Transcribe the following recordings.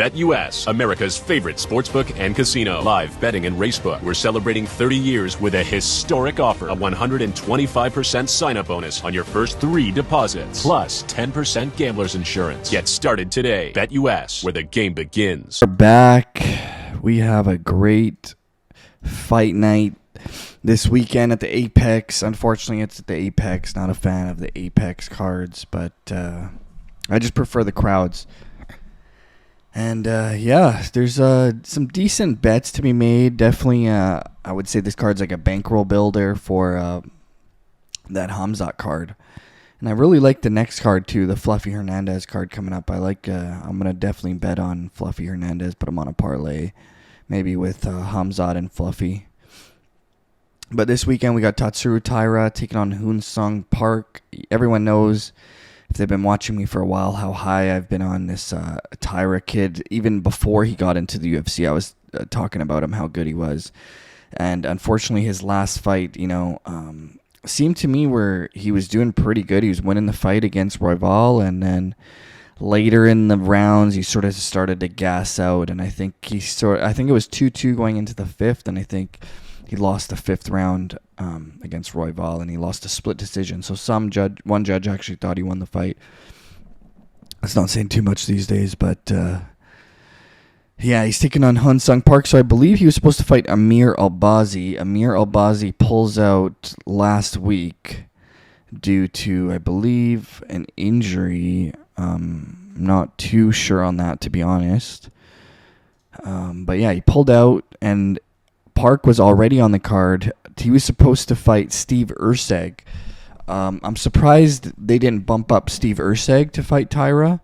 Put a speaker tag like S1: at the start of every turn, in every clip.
S1: BetUS, America's favorite sportsbook and casino. Live betting and racebook. We're celebrating 30 years with a historic offer. A 125% sign-up bonus on your first 3 deposits. Plus 10% gambler's insurance. Get started today. BetUS, where the game begins.
S2: We're back. We have a great fight night this weekend at the Apex. Unfortunately, it's at the Apex. Not a fan of the Apex cards, but I just prefer the crowds. And there's some decent bets to be made. Definitely, I would say this card's like a bankroll builder for that Hamzat card. And I really like the next card too, the Fluffy Hernandez card coming up. I'm gonna definitely bet on Fluffy Hernandez, put him on a parlay, maybe with Hamzat and Fluffy. But this weekend we got Tatsuro Taira taking on Hoon-Sung Park. Everyone knows, if they've been watching me for a while, how high I've been on this Taira kid. Even before he got into the UFC, I was talking about him, how good he was. And unfortunately, his last fight, seemed to me where he was doing pretty good. He was winning the fight against Royval, and then later in the rounds, he sort of started to gas out. And I think it was 2-2 going into the fifth, and I think he lost the fifth round against Royval, and he lost a split decision. So one judge actually thought he won the fight. That's not saying too much these days, but he's taking on Hoon-Sung Park. So I believe he was supposed to fight Amir Albazi. Amir Albazi pulls out last week due to, I believe, an injury. Not too sure on that, to be honest. But yeah, he pulled out, and Park was already on the card. He was supposed to fight Steve Erceg. I'm surprised they didn't bump up Steve Erceg to fight Taira,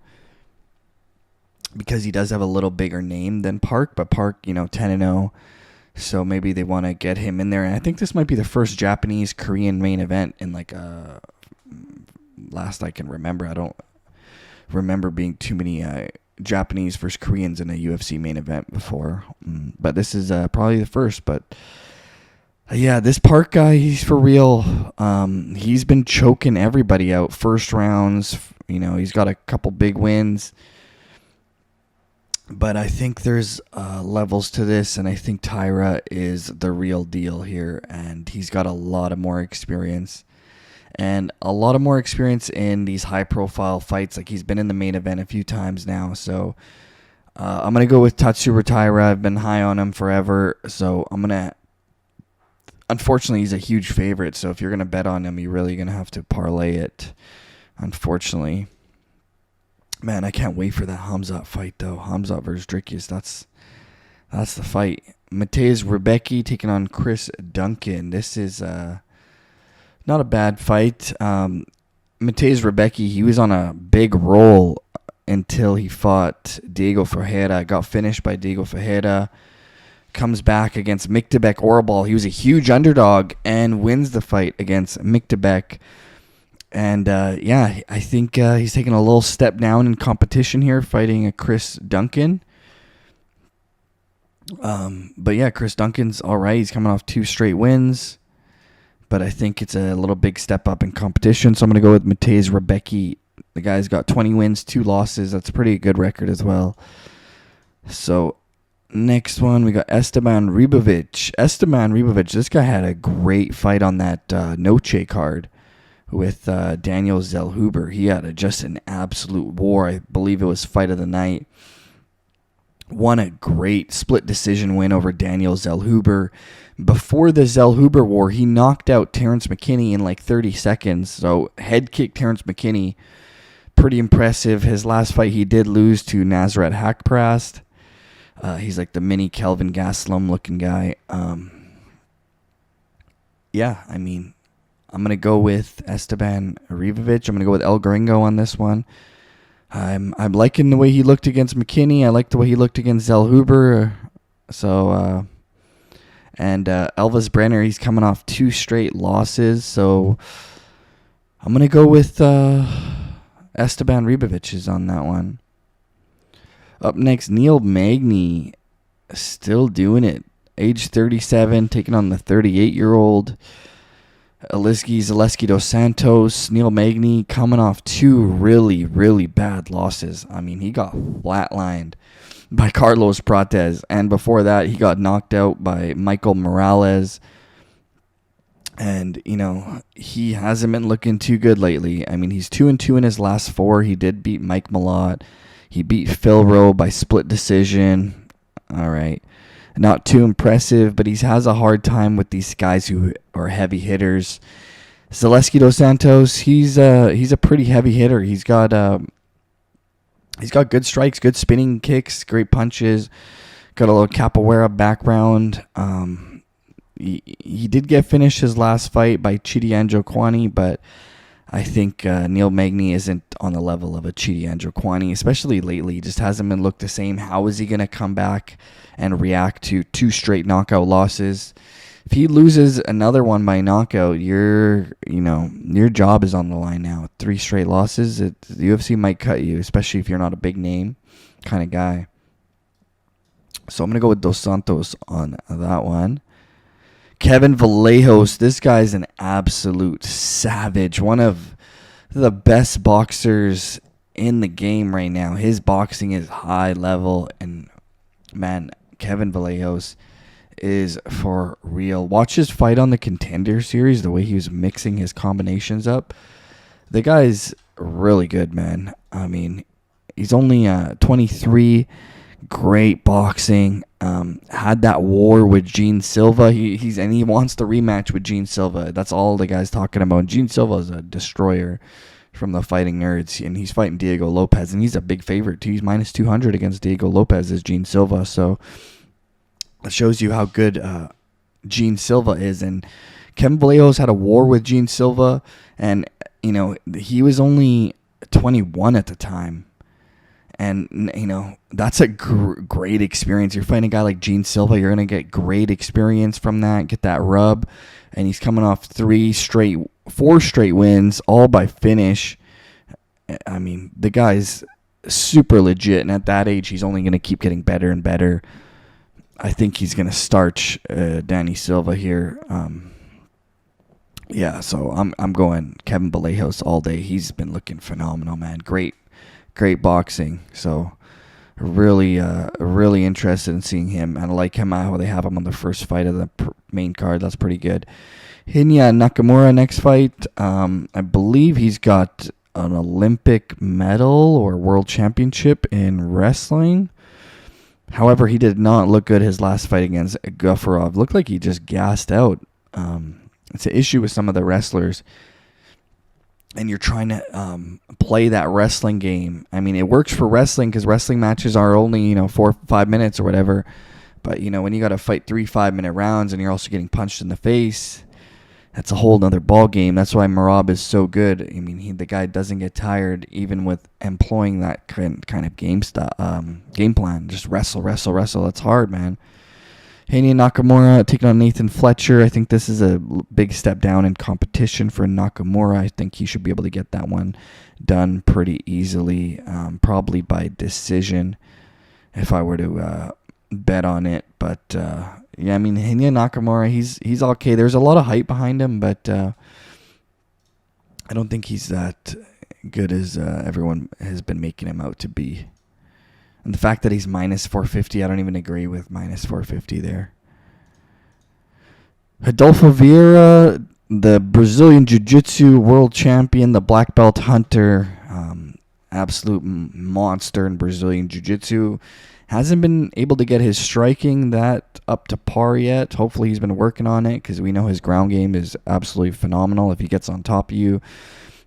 S2: because he does have a little bigger name than Park. But Park, 10-0, so maybe they want to get him in there. And I think this might be the first Japanese-Korean main event in last I can remember. I don't remember being too many Japanese versus Koreans in a UFC main event before, but this is probably the first. But this Park guy, he's for real. He's been choking everybody out first rounds. He's got a couple big wins, but I think there's levels to this, and I think Taira is the real deal here, and he's got a lot of more experience. And a lot of more experience in these high-profile fights. Like, he's been in the main event a few times now. So I'm going to go with Tatsuro Taira. I've been high on him forever. So I'm going to... Unfortunately, he's a huge favorite. So if you're going to bet on him, you're really going to have to parlay it, unfortunately. Man, I can't wait for that Hamzat fight, though. Hamzat versus Drickius. That's the fight. Mateusz Rebecki taking on Chris Duncan. This is... not a bad fight. Mateusz Rebecki, he was on a big roll until he fought Diego Ferreira. Got finished by Diego Ferreira. Comes back against Miktabek Orbal. He was a huge underdog and wins the fight against Miktabek. And I think he's taking a little step down in competition here, fighting a Chris Duncan. But Chris Duncan's all right. He's coming off 2 straight wins. But I think it's a little big step up in competition. So I'm going to go with Mateusz Rebecki. The guy's got 20 wins, 2 losses. That's a pretty good record as well. So next one, we got Esteban Ribovic. Esteban Ribovic, this guy had a great fight on that Noche card with Daniel Zellhuber. He had just an absolute war. I believe it was fight of the night. Won a great split decision win over Daniel Zellhuber. Before the Zellhuber war, he knocked out Terrence McKinney in 30 seconds. So head kick Terrence McKinney. Pretty impressive. His last fight, he did lose to Nasrat Hakparast. He's like the mini Kelvin Gastelum looking guy. I'm going to go with Esteban Ribovic. I'm going to go with El Gringo on this one. I'm liking the way he looked against McKinney. I like the way he looked against Zellhuber. And Elvis Brenner, he's coming off 2 straight losses. So I'm going to go with Esteban Ribovic is on that one. Up next, Neil Magny, still doing it. Age 37, taking on the 38-year-old Zaleski dos Santos. Neil Magny coming off 2 really, really bad losses. He got flatlined by Carlos Prates. And before that, he got knocked out by Michael Morales. And, he hasn't been looking too good lately. I mean, he's 2-2 in his last 4. He did beat Mike Malott. He beat Phil Rowe by split decision. All right. Not too impressive, but he has a hard time with these guys who are heavy hitters. Zaleski dos Santos, he's a pretty heavy hitter. He's got good strikes, good spinning kicks, great punches. Got a little capoeira background. He did get finished his last fight by Chidi Njokuani, but I think Neil Magny isn't on the level of a Chidi Njokuani, especially lately. He just hasn't been looked the same. How is he going to come back and react to 2 straight knockout losses? If he loses another one by knockout, your job is on the line now. 3 straight losses, the UFC might cut you, especially if you're not a big name kind of guy. So I'm going to go with Dos Santos on that one. Kevin Vallejos, this guy's an absolute savage. One of the best boxers in the game right now. His boxing is high level. And, man, Kevin Vallejos is for real. Watch his fight on the Contender Series, the way he was mixing his combinations up. The guy's really good, man. I mean, he's only 23. Great boxing. Had that war with Gene Silva. He wants the rematch with Gene Silva. That's all the guy's talking about. Gene Silva is a destroyer from the Fighting Nerds, and he's fighting Diego Lopez, and he's a big favorite too. He's minus 200 against Diego Lopez as Gene Silva. So it shows you how good Gene Silva is. And Kevin Vallejos had a war with Gene Silva, and he was only 21 at the time. And, that's a great experience. You're fighting a guy like Gene Silva. You're going to get great experience from that, get that rub. And he's coming off 4 straight wins, all by finish. I mean, the guy's super legit. And at that age, he's only going to keep getting better and better. I think he's going to starch Danny Silva here. So I'm going Kevin Vallejos all day. He's been looking phenomenal, man. Great boxing. So really interested in seeing him, and I like him how they have him on the first fight of the main card. That's pretty good. Hinya Nakamura next fight. I believe he's got an Olympic medal or world championship in wrestling. However, he did not look good his last fight against Gafurov. Looked like he just gassed out. It's an issue with some of the wrestlers. And you're trying to play that wrestling game. I mean, it works for wrestling because wrestling matches are only, 4 or 5 minutes or whatever. But, when you got to fight 3 5-minute rounds and you're also getting punched in the face, that's a whole nother ball game. That's why Merab is so good. I mean, the guy doesn't get tired even with employing that kind of game plan. Just wrestle. That's hard, man. Hinya Nakamura taking on Nathan Fletcher. I think this is a big step down in competition for Nakamura. I think he should be able to get that one done pretty easily, probably by decision if I were to bet on it. But, Hinya Nakamura, he's okay. There's a lot of hype behind him, but I don't think he's that good as everyone has been making him out to be. And the fact that he's minus 450, I don't even agree with minus 450 there. Rodolfo Vieira, the Brazilian Jiu-Jitsu world champion, the black belt hunter, absolute monster in Brazilian Jiu-Jitsu. Hasn't been able to get his striking that up to par yet. Hopefully he's been working on it because we know his ground game is absolutely phenomenal. If he gets on top of you,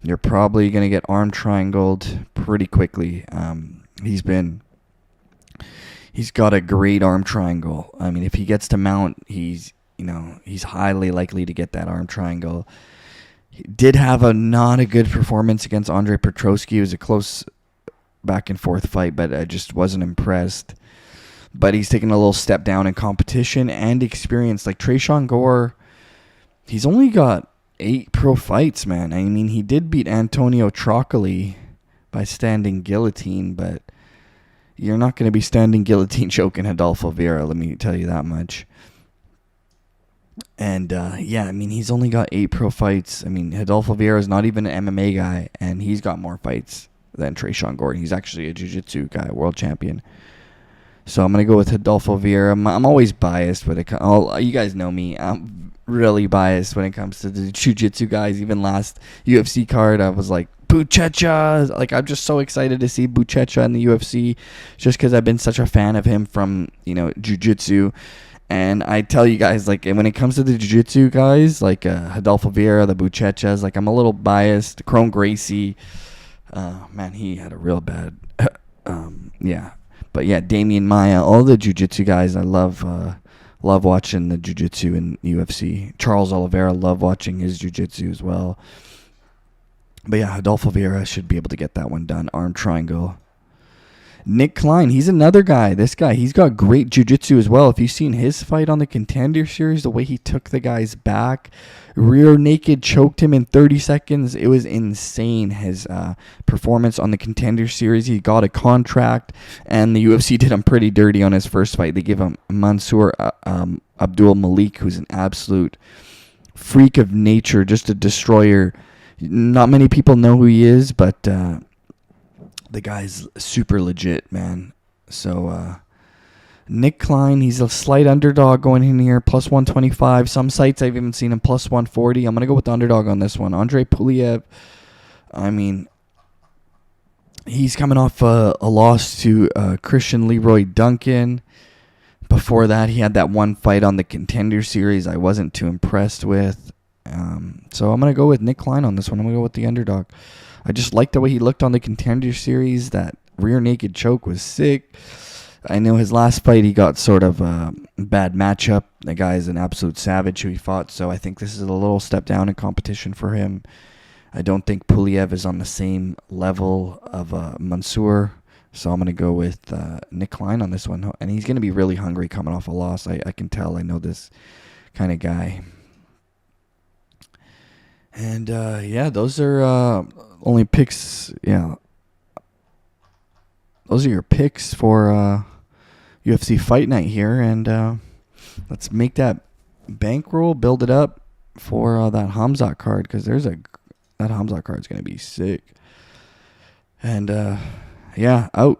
S2: you're probably going to get arm triangled pretty quickly. He's got a great arm triangle. I mean, if he gets to mount, he's highly likely to get that arm triangle. He did have not a good performance against Andre Petroski. It was a close back and forth fight, but I just wasn't impressed. But he's taken a little step down in competition and experience. Like Tresean Gore, he's only got 8 pro fights, man. I mean, he did beat Antonio Trocoli by standing guillotine, but you're not going to be standing guillotine choking Rodolfo Vieira, let me tell you that much. And, he's only got 8 pro fights. I mean, Rodolfo Vieira is not even an MMA guy, and he's got more fights than Tresean Gordon. He's actually a jiu-jitsu guy, world champion. So I'm going to go with Adolfo Vieira. I'm always biased when it comes. You guys know me. I'm really biased when it comes to the jiu-jitsu guys. Even last UFC card, I was like, Buchecha. Like, I'm just so excited to see Buchecha in the UFC just because I've been such a fan of him from, jiu-jitsu. And I tell you guys, like, when it comes to the jiu-jitsu guys, like Adolfo Vieira, the Buchechas, like, I'm a little biased. Chrome Gracie, man, he had a real bad, yeah. But yeah, Damian Maia, all the jiu-jitsu guys, I love watching the jiu-jitsu in UFC. Charles Oliveira, love watching his jiu-jitsu as well. But yeah, Adolfo Vieira should be able to get that one done. Arm triangle. Nick Klein, he's another guy. This guy, he's got great jiu-jitsu as well. If you've seen his fight on the Contender Series, the way he took the guy's back, rear naked, choked him in 30 seconds. It was insane, his performance on the Contender Series. He got a contract, and the UFC did him pretty dirty on his first fight. They gave him Mansour Abdul Malik, who's an absolute freak of nature, just a destroyer. Not many people know who he is, but the guy's super legit, man. So, Nick Klein, he's a slight underdog going in here, plus 125. Some sites I've even seen him plus 140. I'm going to go with the underdog on this one. Andre Pulev, I mean, he's coming off a loss to Christian Leroy Duncan. Before that, he had that one fight on the Contender Series I wasn't too impressed with. So I'm going to go with Nick Klein on this one. I'm going to go with the underdog. I just like the way he looked on the Contender Series. That rear naked choke was sick. I know his last fight he got sort of a bad matchup. The guy is an absolute savage who he fought, so I think this is a little step down in competition for him. I don't think Pulev is on the same level of Mansour, so I'm going to go with Nick Klein on this one. And he's going to be really hungry coming off a loss. I can tell. I know this kind of guy. And, yeah, those are only picks. Yeah, those are your picks for UFC Fight Night here. And let's make that bankroll, build it up for that Hamzat card, because that Hamzat card is going to be sick. And, yeah, out.